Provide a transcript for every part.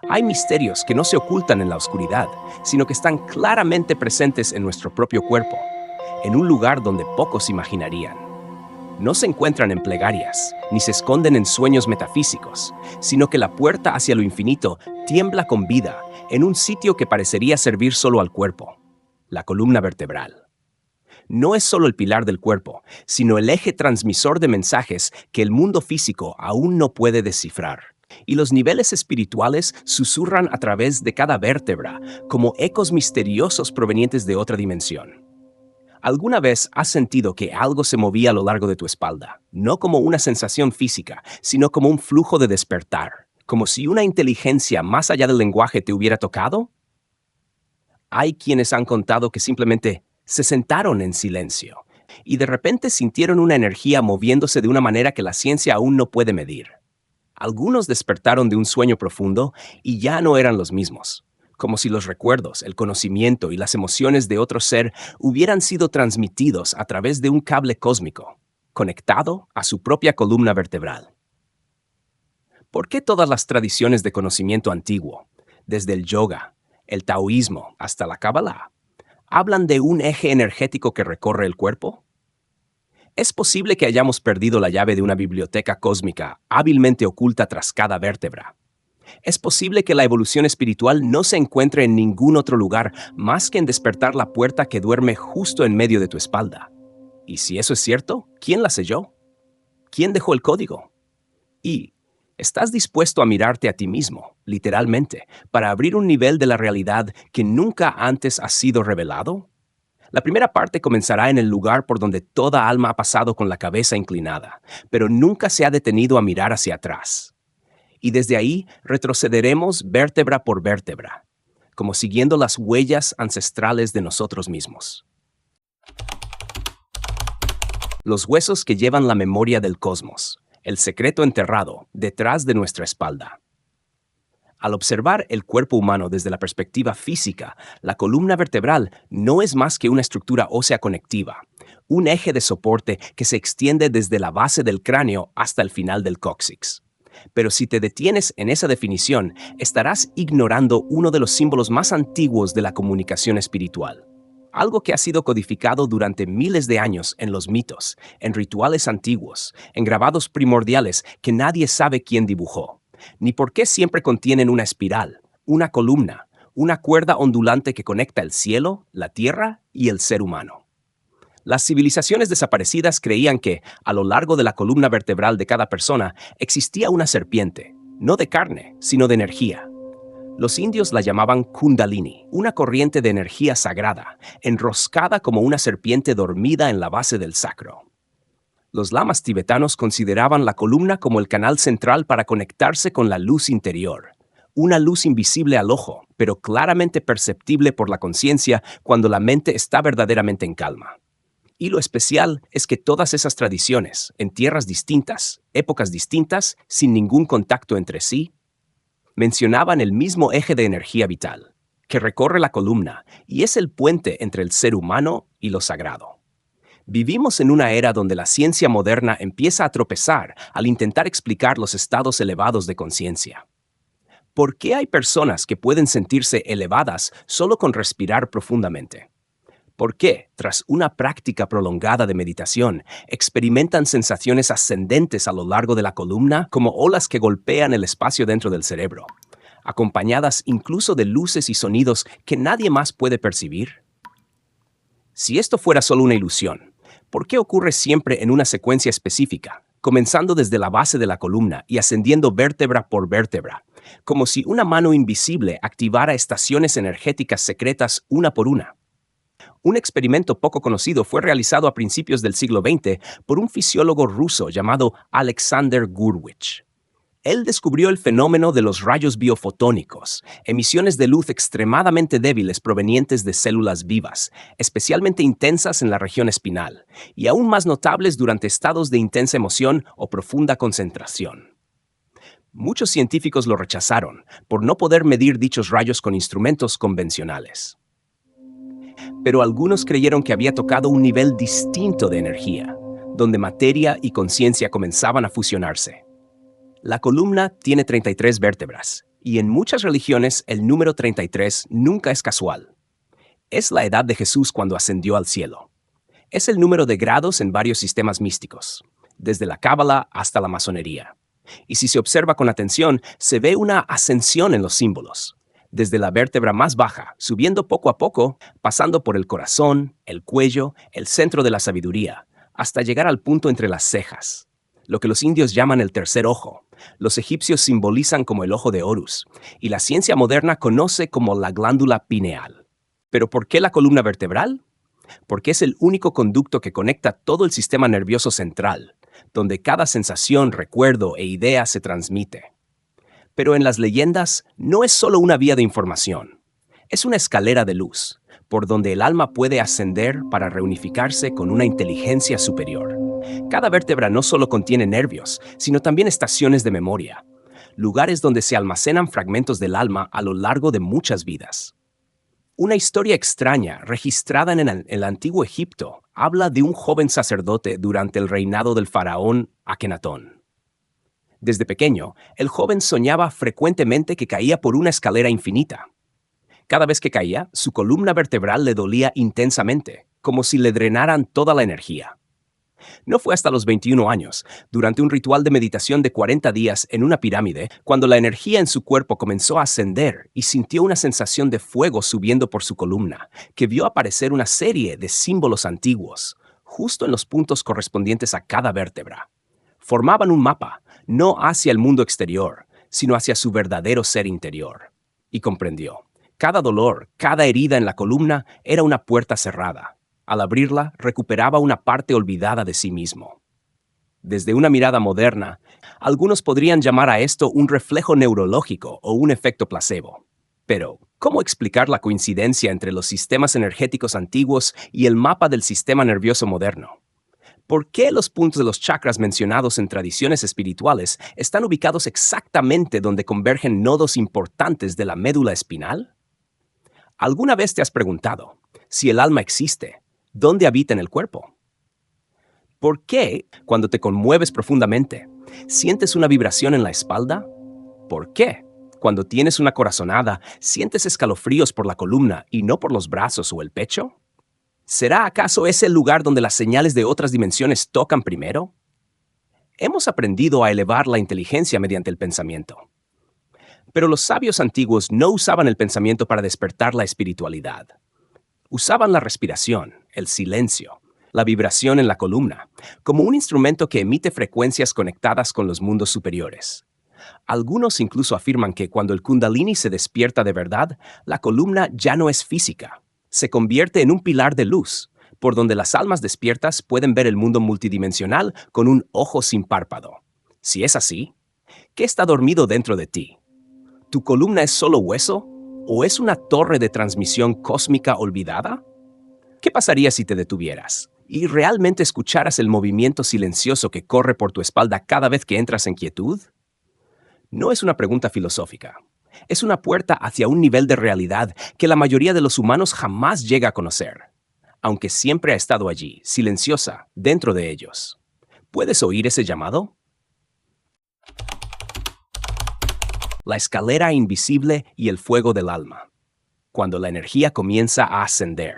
Hay misterios que no se ocultan en la oscuridad, sino que están claramente presentes en nuestro propio cuerpo, en un lugar donde pocos imaginarían. No se encuentran en plegarias, ni se esconden en sueños metafísicos, sino que la puerta hacia lo infinito tiembla con vida en un sitio que parecería servir solo al cuerpo, la columna vertebral. No es solo el pilar del cuerpo, sino el eje transmisor de mensajes que el mundo físico aún no puede descifrar. Y los niveles espirituales susurran a través de cada vértebra, como ecos misteriosos provenientes de otra dimensión. ¿Alguna vez has sentido que algo se movía a lo largo de tu espalda? No como una sensación física, sino como un flujo de despertar, como si una inteligencia más allá del lenguaje te hubiera tocado. Hay quienes han contado que simplemente se sentaron en silencio y de repente sintieron una energía moviéndose de una manera que la ciencia aún no puede medir. Algunos despertaron de un sueño profundo y ya no eran los mismos, como si los recuerdos, el conocimiento y las emociones de otro ser hubieran sido transmitidos a través de un cable cósmico, conectado a su propia columna vertebral. ¿Por qué todas las tradiciones de conocimiento antiguo, desde el yoga, el taoísmo hasta la cábala, hablan de un eje energético que recorre el cuerpo? Es posible que hayamos perdido la llave de una biblioteca cósmica hábilmente oculta tras cada vértebra. Es posible que la evolución espiritual no se encuentre en ningún otro lugar más que en despertar la puerta que duerme justo en medio de tu espalda. Y si eso es cierto, ¿quién la selló? ¿Quién dejó el código? Y ¿estás dispuesto a mirarte a ti mismo, literalmente, para abrir un nivel de la realidad que nunca antes ha sido revelado? La primera parte comenzará en el lugar por donde toda alma ha pasado con la cabeza inclinada, pero nunca se ha detenido a mirar hacia atrás. Y desde ahí retrocederemos vértebra por vértebra, como siguiendo las huellas ancestrales de nosotros mismos. Los huesos que llevan la memoria del cosmos, el secreto enterrado detrás de nuestra espalda. Al observar el cuerpo humano desde la perspectiva física, la columna vertebral no es más que una estructura ósea conectiva, un eje de soporte que se extiende desde la base del cráneo hasta el final del cóccix. Pero si te detienes en esa definición, estarás ignorando uno de los símbolos más antiguos de la comunicación espiritual. Algo que ha sido codificado durante miles de años en los mitos, en rituales antiguos, en grabados primordiales que nadie sabe quién dibujó, ni por qué siempre contienen una espiral, una columna, una cuerda ondulante que conecta el cielo, la tierra y el ser humano. Las civilizaciones desaparecidas creían que, a lo largo de la columna vertebral de cada persona, existía una serpiente, no de carne, sino de energía. Los indios la llamaban Kundalini, una corriente de energía sagrada, enroscada como una serpiente dormida en la base del sacro. Los lamas tibetanos consideraban la columna como el canal central para conectarse con la luz interior, una luz invisible al ojo, pero claramente perceptible por la conciencia cuando la mente está verdaderamente en calma. Y lo especial es que todas esas tradiciones, en tierras distintas, épocas distintas, sin ningún contacto entre sí, mencionaban el mismo eje de energía vital, que recorre la columna y es el puente entre el ser humano y lo sagrado. Vivimos en una era donde la ciencia moderna empieza a tropezar al intentar explicar los estados elevados de conciencia. ¿Por qué hay personas que pueden sentirse elevadas solo con respirar profundamente? ¿Por qué, tras una práctica prolongada de meditación, experimentan sensaciones ascendentes a lo largo de la columna como olas que golpean el espacio dentro del cerebro, acompañadas incluso de luces y sonidos que nadie más puede percibir? Si esto fuera solo una ilusión, ¿por qué ocurre siempre en una secuencia específica, comenzando desde la base de la columna y ascendiendo vértebra por vértebra, como si una mano invisible activara estaciones energéticas secretas una por una? Un experimento poco conocido fue realizado a principios del siglo XX por un fisiólogo ruso llamado Alexander Gurevich. Él descubrió el fenómeno de los rayos biofotónicos, emisiones de luz extremadamente débiles provenientes de células vivas, especialmente intensas en la región espinal, y aún más notables durante estados de intensa emoción o profunda concentración. Muchos científicos lo rechazaron por no poder medir dichos rayos con instrumentos convencionales. Pero algunos creyeron que había tocado un nivel distinto de energía, donde materia y conciencia comenzaban a fusionarse. La columna tiene 33 vértebras, Y en muchas religiones el número 33 nunca es casual. Es la edad de Jesús cuando ascendió al cielo. Es el número de grados en varios sistemas místicos, desde la Cábala hasta la masonería. Y si se observa con atención, se ve una ascensión en los símbolos, desde la vértebra más baja, subiendo poco a poco, pasando por el corazón, el cuello, el centro de la sabiduría, hasta llegar al punto entre las cejas, lo que los indios llaman el tercer ojo. Los egipcios simbolizan como el ojo de Horus, y la ciencia moderna conoce como la glándula pineal. ¿Pero por qué la columna vertebral? Porque es el único conducto que conecta todo el sistema nervioso central, donde cada sensación, recuerdo e idea se transmite. Pero en las leyendas no es solo una vía de información, es una escalera de luz, por donde el alma puede ascender para reunificarse con una inteligencia superior. Cada vértebra no solo contiene nervios, sino también estaciones de memoria, lugares donde se almacenan fragmentos del alma a lo largo de muchas vidas. Una historia extraña, registrada en el antiguo Egipto, habla de un joven sacerdote durante el reinado del faraón Akenatón. Desde pequeño, el joven soñaba frecuentemente que caía por una escalera infinita. Cada vez que caía, su columna vertebral le dolía intensamente, como si le drenaran toda la energía. No fue hasta los 21 años, durante un ritual de meditación de 40 días en una pirámide, cuando la energía en su cuerpo comenzó a ascender y sintió una sensación de fuego subiendo por su columna, que vio aparecer una serie de símbolos antiguos, justo en los puntos correspondientes a cada vértebra. Formaban un mapa, no hacia el mundo exterior, sino hacia su verdadero ser interior. Y comprendió. Cada dolor, cada herida en la columna era una puerta cerrada. Al abrirla, recuperaba una parte olvidada de sí mismo. Desde una mirada moderna, algunos podrían llamar a esto un reflejo neurológico o un efecto placebo. Pero, ¿cómo explicar la coincidencia entre los sistemas energéticos antiguos y el mapa del sistema nervioso moderno? ¿Por qué los puntos de los chakras mencionados en tradiciones espirituales están ubicados exactamente donde convergen nodos importantes de la médula espinal? ¿Alguna vez te has preguntado, si el alma existe, dónde habita en el cuerpo? ¿Por qué, cuando te conmueves profundamente, sientes una vibración en la espalda? ¿Por qué, cuando tienes una corazonada, sientes escalofríos por la columna y no por los brazos o el pecho? ¿Será acaso ese el lugar donde las señales de otras dimensiones tocan primero? Hemos aprendido a elevar la inteligencia mediante el pensamiento. Pero los sabios antiguos no usaban el pensamiento para despertar la espiritualidad. Usaban la respiración, el silencio, la vibración en la columna, como un instrumento que emite frecuencias conectadas con los mundos superiores. Algunos incluso afirman que cuando el Kundalini se despierta de verdad, la columna ya no es física. Se convierte en un pilar de luz, por donde las almas despiertas pueden ver el mundo multidimensional con un ojo sin párpado. Si es así, ¿qué está dormido dentro de ti? ¿Tu columna es solo hueso? ¿O es una torre de transmisión cósmica olvidada? ¿Qué pasaría si te detuvieras y realmente escucharas el movimiento silencioso que corre por tu espalda cada vez que entras en quietud? No es una pregunta filosófica. Es una puerta hacia un nivel de realidad que la mayoría de los humanos jamás llega a conocer, aunque siempre ha estado allí, silenciosa, dentro de ellos. ¿Puedes oír ese llamado? La escalera invisible y el fuego del alma. Cuando la energía comienza a ascender,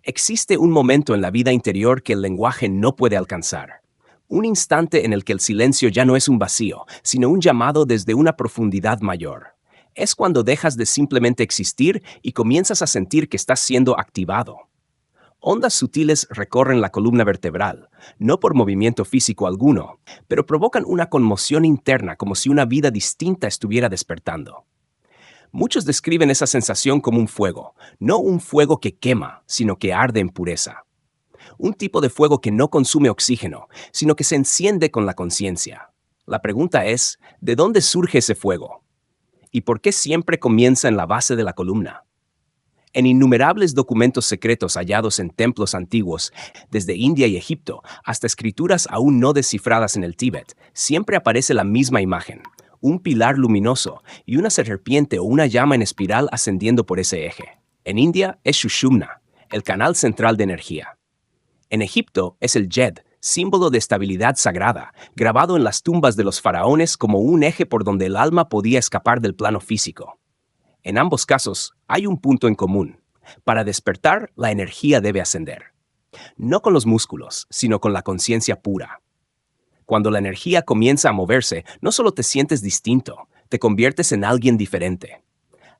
existe un momento en la vida interior que el lenguaje no puede alcanzar. Un instante en el que el silencio ya no es un vacío, sino un llamado desde una profundidad mayor. Es cuando dejas de simplemente existir y comienzas a sentir que estás siendo activado. Ondas sutiles recorren la columna vertebral, no por movimiento físico alguno, pero provocan una conmoción interna como si una vida distinta estuviera despertando. Muchos describen esa sensación como un fuego, no un fuego que quema, sino que arde en pureza. Un tipo de fuego que no consume oxígeno, sino que se enciende con la conciencia. La pregunta es, ¿de dónde surge ese fuego? ¿Y por qué siempre comienza en la base de la columna? En innumerables documentos secretos hallados en templos antiguos, desde India y Egipto hasta escrituras aún no descifradas en el Tíbet, siempre aparece la misma imagen, un pilar luminoso y una serpiente o una llama en espiral ascendiendo por ese eje. En India es Sushumna, el canal central de energía. En Egipto es el Yed, símbolo de estabilidad sagrada, grabado en las tumbas de los faraones como un eje por donde el alma podía escapar del plano físico. En ambos casos, hay un punto en común. Para despertar, la energía debe ascender. No con los músculos, sino con la conciencia pura. Cuando la energía comienza a moverse, no solo te sientes distinto, te conviertes en alguien diferente.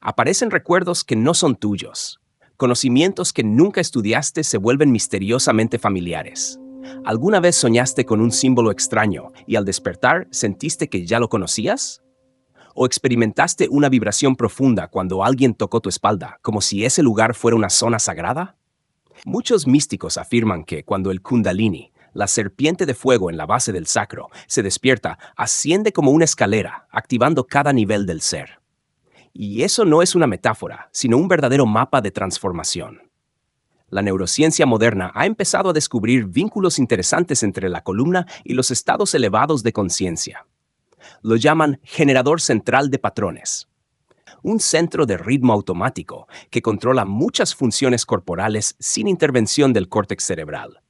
Aparecen recuerdos que no son tuyos. Conocimientos que nunca estudiaste se vuelven misteriosamente familiares. ¿Alguna vez soñaste con un símbolo extraño y al despertar sentiste que ya lo conocías? ¿O experimentaste una vibración profunda cuando alguien tocó tu espalda, como si ese lugar fuera una zona sagrada? Muchos místicos afirman que cuando el Kundalini, la serpiente de fuego en la base del sacro, se despierta, asciende como una escalera, activando cada nivel del ser. Y eso no es una metáfora, sino un verdadero mapa de transformación. La neurociencia moderna ha empezado a descubrir vínculos interesantes entre la columna y los estados elevados de conciencia. Lo llaman generador central de patrones, un centro de ritmo automático que controla muchas funciones corporales sin intervención del córtex cerebral.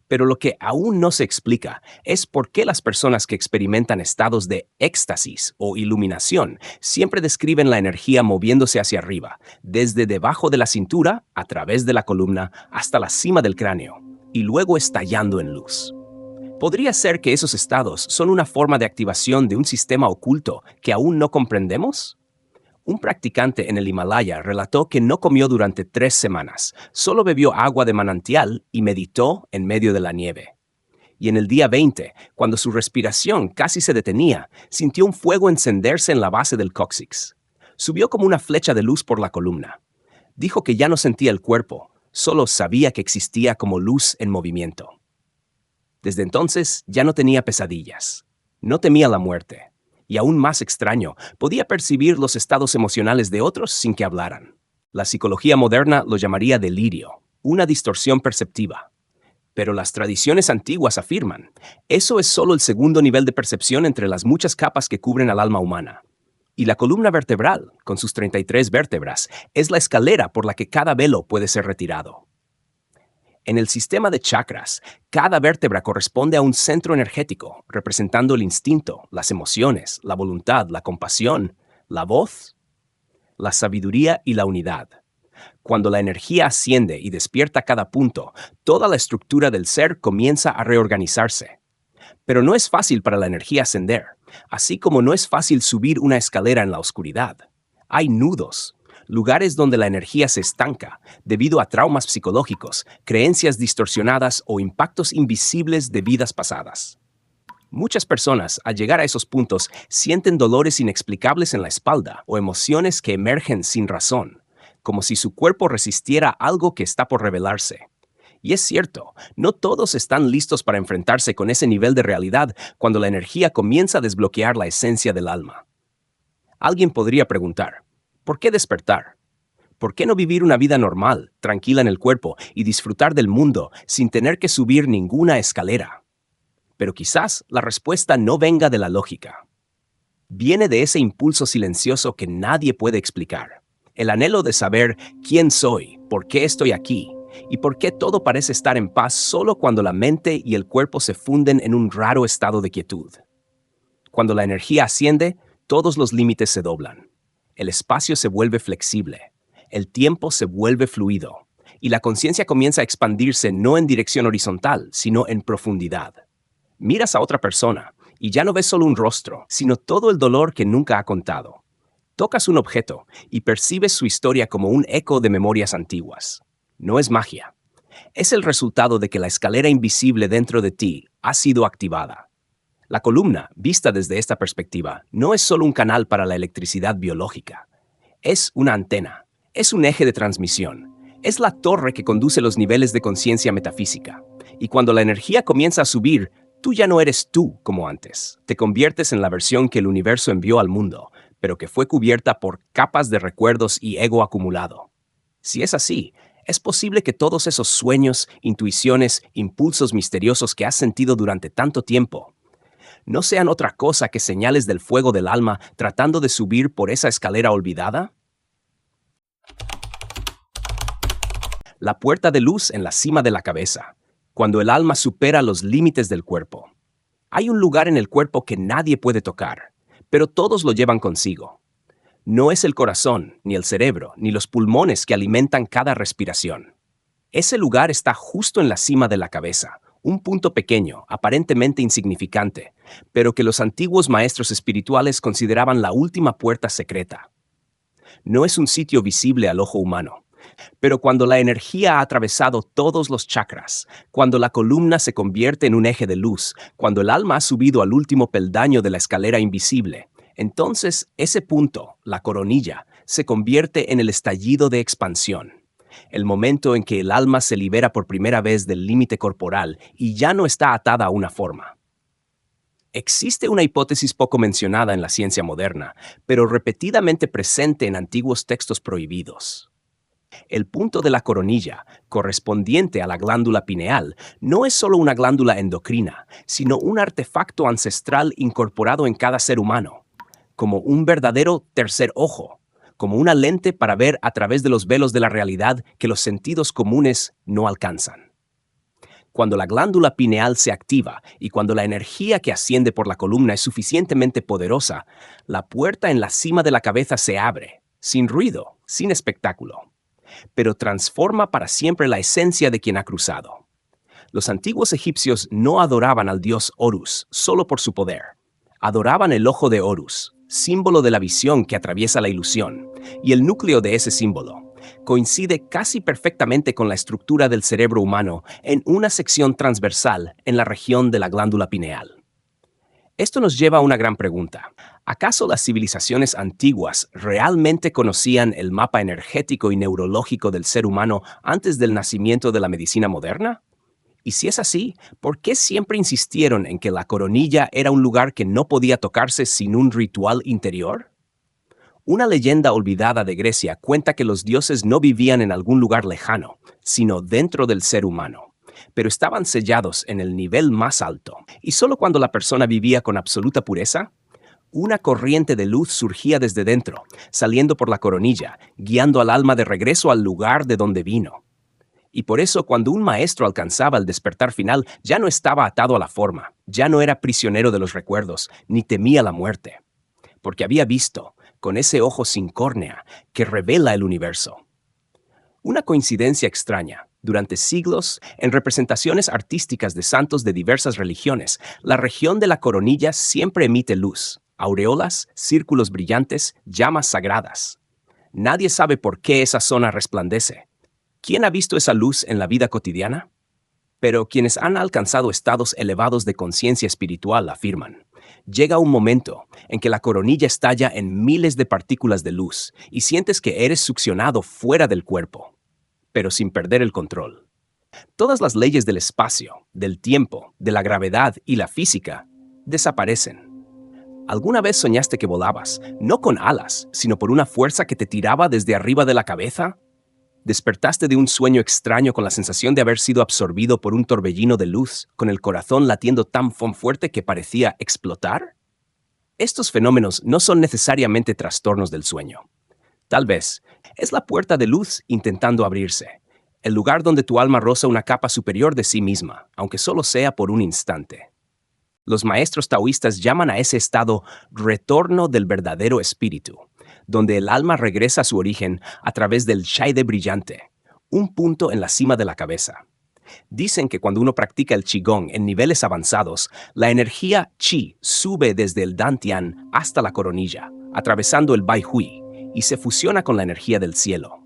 Pero lo que aún no se explica es por qué las personas que experimentan estados de éxtasis o iluminación siempre describen la energía moviéndose hacia arriba, desde debajo de la cintura, a través de la columna, hasta la cima del cráneo, y luego estallando en luz. ¿Podría ser que esos estados son una forma de activación de un sistema oculto que aún no comprendemos? Un practicante en el Himalaya relató que no comió durante 3 semanas, solo bebió agua de manantial y meditó en medio de la nieve. Y en el día 20, cuando su respiración casi se detenía, sintió un fuego encenderse en la base del cóccix. Subió como una flecha de luz por la columna. Dijo que ya no sentía el cuerpo, solo sabía que existía como luz en movimiento. Desde entonces ya no tenía pesadillas, no temía la muerte. Y aún más extraño, podía percibir los estados emocionales de otros sin que hablaran. La psicología moderna lo llamaría delirio, una distorsión perceptiva. Pero las tradiciones antiguas afirman, eso es solo el segundo nivel de percepción entre las muchas capas que cubren al alma humana. Y la columna vertebral, con sus 33 vértebras, es la escalera por la que cada velo puede ser retirado. En el sistema de chakras, cada vértebra corresponde a un centro energético, representando el instinto, las emociones, la voluntad, la compasión, la voz, la sabiduría y la unidad. Cuando la energía asciende y despierta cada punto, toda la estructura del ser comienza a reorganizarse. Pero no es fácil para la energía ascender, así como no es fácil subir una escalera en la oscuridad. Hay nudos, lugares donde la energía se estanca debido a traumas psicológicos, creencias distorsionadas o impactos invisibles de vidas pasadas. Muchas personas, al llegar a esos puntos, sienten dolores inexplicables en la espalda o emociones que emergen sin razón, como si su cuerpo resistiera algo que está por revelarse. Y es cierto, no todos están listos para enfrentarse con ese nivel de realidad cuando la energía comienza a desbloquear la esencia del alma. Alguien podría preguntar, ¿por qué despertar? ¿Por qué no vivir una vida normal, tranquila en el cuerpo y disfrutar del mundo sin tener que subir ninguna escalera? Pero quizás la respuesta no venga de la lógica. Viene de ese impulso silencioso que nadie puede explicar. El anhelo de saber quién soy, por qué estoy aquí y por qué todo parece estar en paz solo cuando la mente y el cuerpo se funden en un raro estado de quietud. Cuando la energía asciende, todos los límites se doblan. El espacio se vuelve flexible, el tiempo se vuelve fluido, y la conciencia comienza a expandirse no en dirección horizontal, sino en profundidad. Miras a otra persona, y ya no ves solo un rostro, sino todo el dolor que nunca ha contado. Tocas un objeto, y percibes su historia como un eco de memorias antiguas. No es magia. Es el resultado de que la escalera invisible dentro de ti ha sido activada. La columna, vista desde esta perspectiva, no es solo un canal para la electricidad biológica. Es una antena, es un eje de transmisión, es la torre que conduce los niveles de conciencia metafísica. Y cuando la energía comienza a subir, tú ya no eres tú como antes. Te conviertes en la versión que el universo envió al mundo, pero que fue cubierta por capas de recuerdos y ego acumulado. Si es así, es posible que todos esos sueños, intuiciones, impulsos misteriosos que has sentido durante tanto tiempo no sean otra cosa que señales del fuego del alma tratando de subir por esa escalera olvidada. La puerta de luz en la cima de la cabeza. cuando el alma supera los límites del cuerpo. Hay un lugar en el cuerpo que nadie puede tocar, pero todos lo llevan consigo. No es el corazón, ni el cerebro, ni los pulmones que alimentan cada respiración. Ese lugar está justo en la cima de la cabeza, un punto pequeño, aparentemente insignificante, pero que los antiguos maestros espirituales consideraban la última puerta secreta. No es un sitio visible al ojo humano, pero cuando la energía ha atravesado todos los chakras, cuando la columna se convierte en un eje de luz, cuando el alma ha subido al último peldaño de la escalera invisible, entonces ese punto, la coronilla, se convierte en el estallido de expansión. El momento en que el alma se libera por primera vez del límite corporal y ya no está atada a una forma. Existe una hipótesis poco mencionada en la ciencia moderna, pero repetidamente presente en antiguos textos prohibidos. El punto de la coronilla, correspondiente a la glándula pineal, no es solo una glándula endocrina, sino un artefacto ancestral incorporado en cada ser humano, como un verdadero tercer ojo, como una lente para ver a través de los velos de la realidad que los sentidos comunes no alcanzan. Cuando la glándula pineal se activa y cuando la energía que asciende por la columna es suficientemente poderosa, la puerta en la cima de la cabeza se abre, sin ruido, sin espectáculo, pero transforma para siempre la esencia de quien ha cruzado. Los antiguos egipcios no adoraban al dios Horus solo por su poder. Adoraban el ojo de Horus, símbolo de la visión que atraviesa la ilusión, y el núcleo de ese símbolo coincide casi perfectamente con la estructura del cerebro humano en una sección transversal en la región de la glándula pineal. Esto nos lleva a una gran pregunta. ¿Acaso las civilizaciones antiguas realmente conocían el mapa energético y neurológico del ser humano antes del nacimiento de la medicina moderna? Y si es así, ¿por qué siempre insistieron en que la coronilla era un lugar que no podía tocarse sin un ritual interior? Una leyenda olvidada de Grecia cuenta que los dioses no vivían en algún lugar lejano, sino dentro del ser humano, pero estaban sellados en el nivel más alto. Y solo cuando la persona vivía con absoluta pureza, una corriente de luz surgía desde dentro, saliendo por la coronilla, guiando al alma de regreso al lugar de donde vino. Y por eso, cuando un maestro alcanzaba el despertar final, ya no estaba atado a la forma, ya no era prisionero de los recuerdos, ni temía la muerte, porque había visto, con ese ojo sin córnea, que revela el universo. Una coincidencia extraña. Durante siglos, en representaciones artísticas de santos de diversas religiones, la región de la coronilla siempre emite luz, aureolas, círculos brillantes, llamas sagradas. Nadie sabe por qué esa zona resplandece. ¿Quién ha visto esa luz en la vida cotidiana? Pero quienes han alcanzado estados elevados de conciencia espiritual afirman: llega un momento en que la coronilla estalla en miles de partículas de luz y sientes que eres succionado fuera del cuerpo, pero sin perder el control. Todas las leyes del espacio, del tiempo, de la gravedad y la física desaparecen. ¿Alguna vez soñaste que volabas, no con alas, sino por una fuerza que te tiraba desde arriba de la cabeza? ¿Despertaste de un sueño extraño con la sensación de haber sido absorbido por un torbellino de luz, con el corazón latiendo tan fuerte que parecía explotar? Estos fenómenos no son necesariamente trastornos del sueño. Tal vez es la puerta de luz intentando abrirse, el lugar donde tu alma roza una capa superior de sí misma, aunque solo sea por un instante. Los maestros taoístas llaman a ese estado retorno del verdadero espíritu, donde el alma regresa a su origen a través del Shaide brillante, un punto en la cima de la cabeza. Dicen que cuando uno practica el Qigong en niveles avanzados, la energía Qi sube desde el Dantian hasta la coronilla, atravesando el Bai Hui, y se fusiona con la energía del cielo.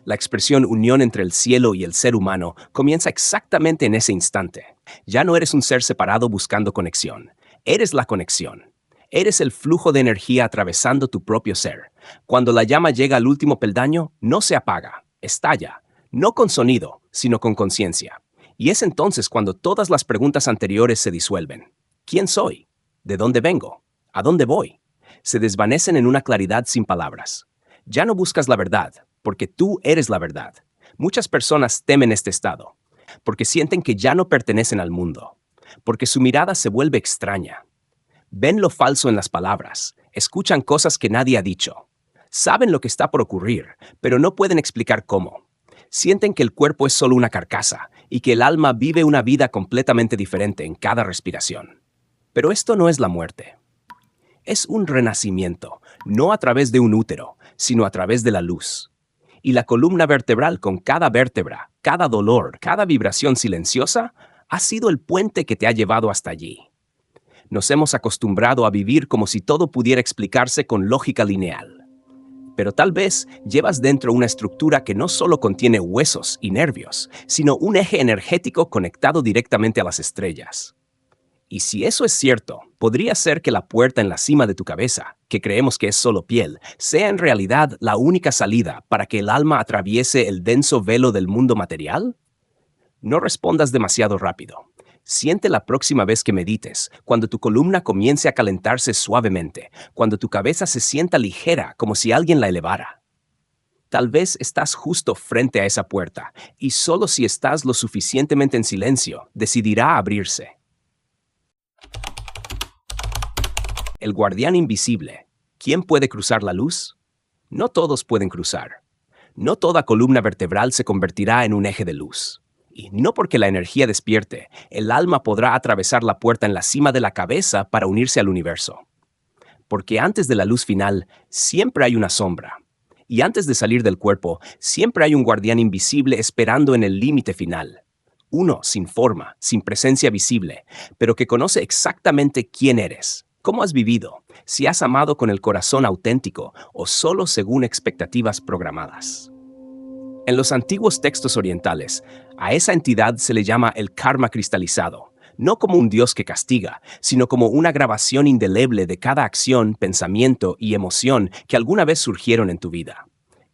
La expresión unión entre el cielo y el ser humano comienza exactamente en ese instante. Ya no eres un ser separado buscando conexión, eres la conexión. Eres el flujo de energía atravesando tu propio ser. Cuando la llama llega al último peldaño, no se apaga, estalla, no con sonido, sino con conciencia. Y es entonces cuando todas las preguntas anteriores se disuelven. ¿Quién soy? ¿De dónde vengo? ¿A dónde voy? Se desvanecen en una claridad sin palabras. Ya no buscas la verdad, porque tú eres la verdad. Muchas personas temen este estado, porque sienten que ya no pertenecen al mundo, porque su mirada se vuelve extraña. Ven lo falso en las palabras, escuchan cosas que nadie ha dicho. Saben lo que está por ocurrir, pero no pueden explicar cómo. Sienten que el cuerpo es solo una carcasa y que el alma vive una vida completamente diferente en cada respiración. Pero esto no es la muerte. Es un renacimiento, no a través de un útero, sino a través de la luz. Y la columna vertebral con cada vértebra, cada dolor, cada vibración silenciosa, ha sido el puente que te ha llevado hasta allí. Nos hemos acostumbrado a vivir como si todo pudiera explicarse con lógica lineal. Pero tal vez llevas dentro una estructura que no solo contiene huesos y nervios, sino un eje energético conectado directamente a las estrellas. Y si eso es cierto, podría ser que la puerta en la cima de tu cabeza, que creemos que es solo piel, sea en realidad la única salida para que el alma atraviese el denso velo del mundo material. No respondas demasiado rápido. Siente la próxima vez que medites, cuando tu columna comience a calentarse suavemente, cuando tu cabeza se sienta ligera como si alguien la elevara. Tal vez estás justo frente a esa puerta, y solo si estás lo suficientemente en silencio, decidirá abrirse. El guardián invisible. ¿Quién puede cruzar la luz? No todos pueden cruzar. No toda columna vertebral se convertirá en un eje de luz. Y no porque la energía despierte, el alma podrá atravesar la puerta en la cima de la cabeza para unirse al universo. Porque antes de la luz final, siempre hay una sombra. Y antes de salir del cuerpo, siempre hay un guardián invisible esperando en el límite final. Uno sin forma, sin presencia visible, pero que conoce exactamente quién eres, cómo has vivido, si has amado con el corazón auténtico o solo según expectativas programadas. En los antiguos textos orientales, a esa entidad se le llama el karma cristalizado, no como un dios que castiga, sino como una grabación indeleble de cada acción, pensamiento y emoción que alguna vez surgieron en tu vida.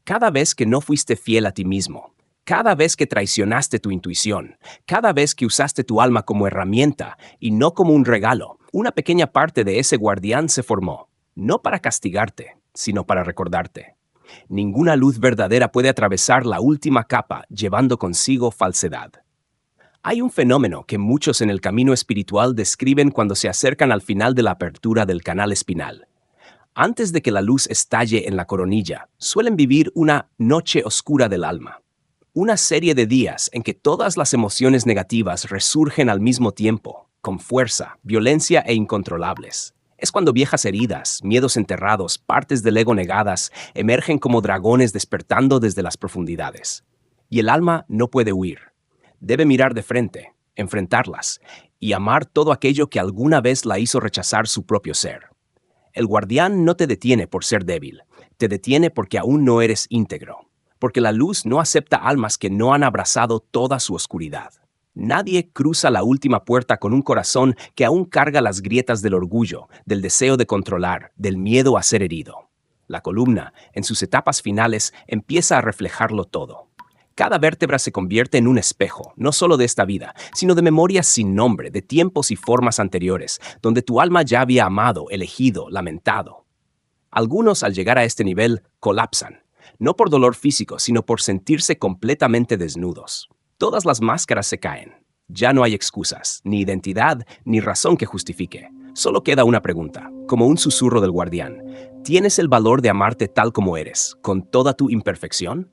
Cada vez que no fuiste fiel a ti mismo, cada vez que traicionaste tu intuición, cada vez que usaste tu alma como herramienta y no como un regalo, una pequeña parte de ese guardián se formó, no para castigarte, sino para recordarte. Ninguna luz verdadera puede atravesar la última capa llevando consigo falsedad. Hay un fenómeno que muchos en el camino espiritual describen cuando se acercan al final de la apertura del canal espinal. Antes de que la luz estalle en la coronilla, suelen vivir una noche oscura del alma. Una serie de días en que todas las emociones negativas resurgen al mismo tiempo, con fuerza, violencia e incontrolables. Es cuando viejas heridas, miedos enterrados, partes del ego negadas, emergen como dragones despertando desde las profundidades. Y el alma no puede huir. Debe mirar de frente, enfrentarlas, y amar todo aquello que alguna vez la hizo rechazar su propio ser. El guardián no te detiene por ser débil, te detiene porque aún no eres íntegro, porque la luz no acepta almas que no han abrazado toda su oscuridad. Nadie cruza la última puerta con un corazón que aún carga las grietas del orgullo, del deseo de controlar, del miedo a ser herido. La columna, en sus etapas finales, empieza a reflejarlo todo. Cada vértebra se convierte en un espejo, no solo de esta vida, sino de memorias sin nombre, de tiempos y formas anteriores, donde tu alma ya había amado, elegido, lamentado. Algunos, al llegar a este nivel, colapsan, no por dolor físico, sino por sentirse completamente desnudos. Todas las máscaras se caen. Ya no hay excusas, ni identidad, ni razón que justifique. Solo queda una pregunta, como un susurro del guardián. ¿Tienes el valor de amarte tal como eres, con toda tu imperfección?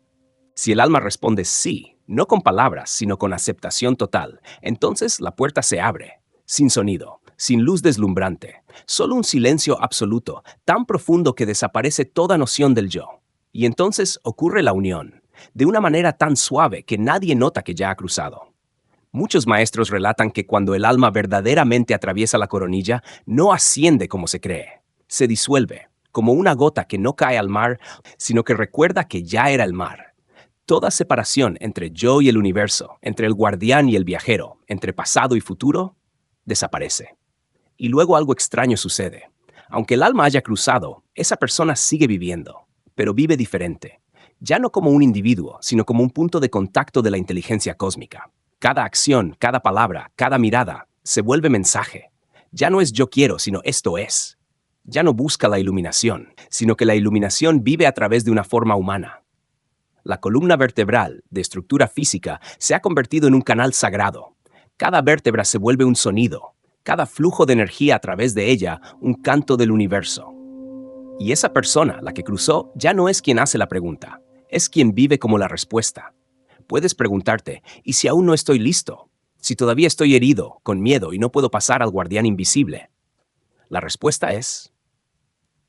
Si el alma responde sí, no con palabras, sino con aceptación total, entonces la puerta se abre, sin sonido, sin luz deslumbrante, solo un silencio absoluto, tan profundo que desaparece toda noción del yo. Y entonces ocurre la unión, de una manera tan suave que nadie nota que ya ha cruzado. Muchos maestros relatan que cuando el alma verdaderamente atraviesa la coronilla, no asciende como se cree, se disuelve, como una gota que no cae al mar, sino que recuerda que ya era el mar. Toda separación entre yo y el universo, entre el guardián y el viajero, entre pasado y futuro, desaparece. Y luego algo extraño sucede. Aunque el alma haya cruzado, esa persona sigue viviendo, pero vive diferente. Ya no como un individuo, sino como un punto de contacto de la inteligencia cósmica. Cada acción, cada palabra, cada mirada se vuelve mensaje. Ya no es yo quiero, sino esto es. Ya no busca la iluminación, sino que la iluminación vive a través de una forma humana. La columna vertebral, de estructura física, se ha convertido en un canal sagrado. Cada vértebra se vuelve un sonido, cada flujo de energía a través de ella un canto del universo. Y esa persona, la que cruzó, ya no es quien hace la pregunta, es quien vive como la respuesta. Puedes preguntarte, ¿y si aún no estoy listo? Si todavía estoy herido, con miedo y no puedo pasar al guardián invisible. La respuesta es,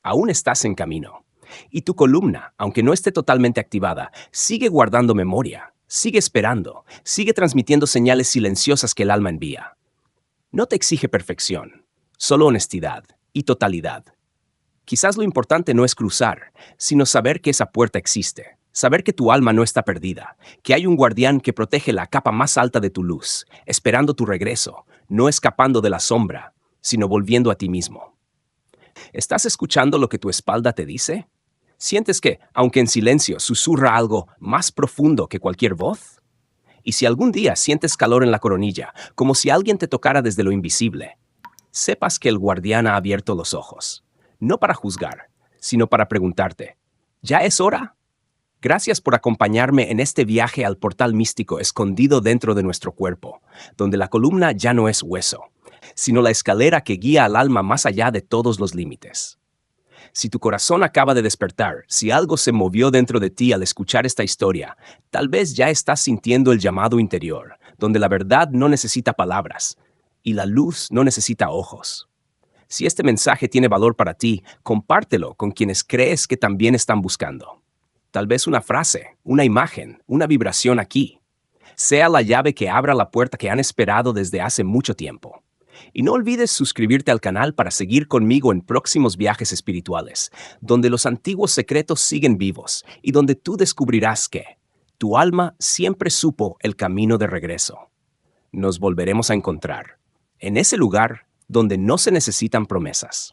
aún estás en camino. Y tu columna, aunque no esté totalmente activada, sigue guardando memoria, sigue esperando, sigue transmitiendo señales silenciosas que el alma envía. No te exige perfección, solo honestidad y totalidad. Quizás lo importante no es cruzar, sino saber que esa puerta existe, saber que tu alma no está perdida, que hay un guardián que protege la capa más alta de tu luz, esperando tu regreso, no escapando de la sombra, sino volviendo a ti mismo. ¿Estás escuchando lo que tu espalda te dice? ¿Sientes que, aunque en silencio, susurra algo más profundo que cualquier voz? Y si algún día sientes calor en la coronilla, como si alguien te tocara desde lo invisible, sepas que el guardián ha abierto los ojos, no para juzgar, sino para preguntarte, ¿ya es hora? Gracias por acompañarme en este viaje al portal místico escondido dentro de nuestro cuerpo, donde la columna ya no es hueso, sino la escalera que guía al alma más allá de todos los límites. Si tu corazón acaba de despertar, si algo se movió dentro de ti al escuchar esta historia, tal vez ya estás sintiendo el llamado interior, donde la verdad no necesita palabras y la luz no necesita ojos. Si este mensaje tiene valor para ti, compártelo con quienes crees que también están buscando. Tal vez una frase, una imagen, una vibración aquí, sea la llave que abra la puerta que han esperado desde hace mucho tiempo. Y no olvides suscribirte al canal para seguir conmigo en próximos viajes espirituales, donde los antiguos secretos siguen vivos y donde tú descubrirás que tu alma siempre supo el camino de regreso. Nos volveremos a encontrar en ese lugar donde no se necesitan promesas.